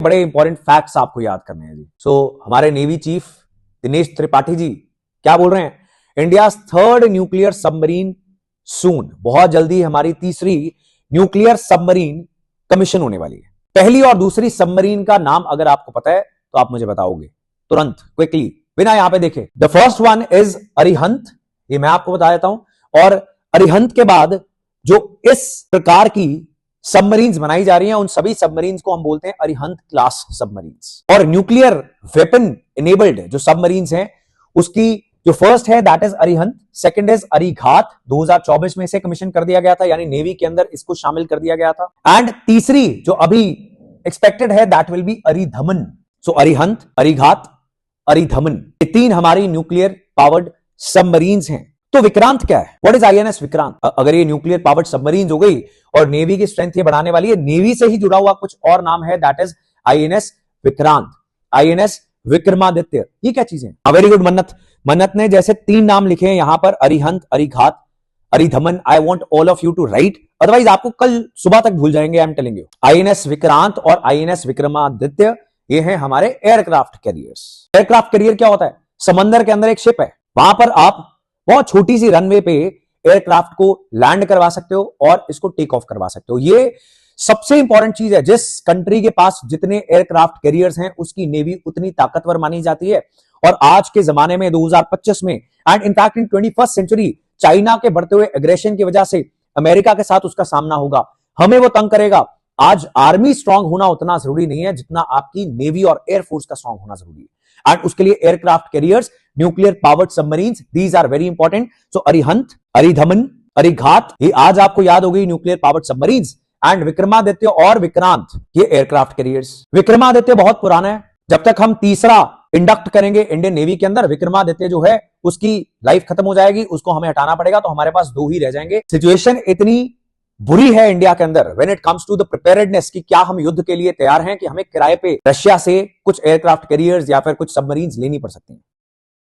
बड़े important facts आपको याद करने हैं जी। हमारे नेवी चीफ दिनेश त्रिपाठी जी क्या बोल रहे हैं? इंडिया थर्ड न्यूक्लियर सबमरीन सून, बहुत जल्दी हमारी तीसरी न्यूक्लियर सबमरीन कमीशन होने वाली है। पहली और दूसरी सबमरीन का नाम अगर आपको पता है तो आप मुझे बताओगे तुरंत, क्विकली, बिना यहां पे देखे। The first one is Arihant, ये मैं आपको बता देता हूं। और अरिहंत के बाद जो इस प्रकार की सबमरीन्स बनाई जा रही हैं उन सभी सबमरीन्स को हम बोलते हैं अरिहंत क्लास सबमरीन्स। और न्यूक्लियर वेपन इनेबल्ड जो सबमरीन्स हैं उसकी जो फर्स्ट है that is Arihant, second is Arighat, 2024 में इसे कमीशन कर दिया गया था, यानी नेवी के अंदर इसको शामिल कर दिया गया था। एंड तीसरी जो अभी एक्सपेक्टेड है दैट विल बी अरिधमन। सो अरिहंत, अरिघात, अरिधमन, ये तीन हमारी न्यूक्लियर पावर्ड सबमरीन्स हैं। तो विक्रांत क्या है? What is INS Vikrant? अगर ये न्यूक्लियर पावर्ड सबमरीन्स हो गई और नेवी की स्ट्रेंथ ये बढ़ाने वाली है, नेवी से ही जुड़ा हुआ कुछ और नाम है that is INS Vikrant, INS Vikramaditya. ये क्या चीजें? वेरी गुड मन्नत। मन्नत ने जैसे तीन नाम लिखे हैं यहां पर, Arihant, Arighat, Aridhaman. I want all of you to write, otherwise आपको कल सुबह तक भूल जाएंगे। I am telling you, INS Vikrant और आईएनएस विक्रमादित्य ये हैं हमारे एयरक्राफ्ट कैरियर्स। एयरक्राफ्ट कैरियर क्या होता है? समंदर के अंदर एक शिप है, वहां पर आप बहुत छोटी सी रनवे पे एयरक्राफ्ट को लैंड करवा सकते हो और इसको टेक ऑफ करवा सकते हो। ये सबसे इंपॉर्टेंट चीज है। जिस कंट्री के पास जितने एयरक्राफ्ट कैरियर्स हैं उसकी नेवी उतनी ताकतवर मानी जाती है। और आज के जमाने में 2025 में and in fact in 21st century China के बढ़ते हुए एग्रेशन की वजह से अमेरिका के साथ उसका सामना होगा, हमें वो तंग करेगा। आज आर्मी स्ट्रांग होना उतना जरूरी नहीं है जितना आपकी नेवी और एयरफोर्स का स्ट्रांग होना जरूरी है। एंड उसके लिए aircraft carriers, nuclear powered submarines, these are very important. So Arihant, Aridhaman, Arighat, ये आज आपको याद हो गई nuclear powered submarines. And Vikramaditya और विक्रांत ये एयरक्राफ्ट कैरियर्स। विक्रमादित्य बहुत पुराना है, जब तक हम तीसरा इंडक्ट करेंगे इंडियन नेवी के अंदर, विक्रमादित्य जो है उसकी लाइफ खत्म हो जाएगी, उसको हमें हटाना पड़ेगा, तो हमारे पास दो ही रह जाएंगे। सिचुएशन इतनी बुरी है इंडिया के अंदर when it comes to the preparedness कि क्या हम युद्ध के लिए तैयार हैं कि हमें किराए पे रशिया से कुछ एयरक्राफ्ट कैरियर्स या फिर कुछ सबमरीन्स लेनी पड़ सकती हैं।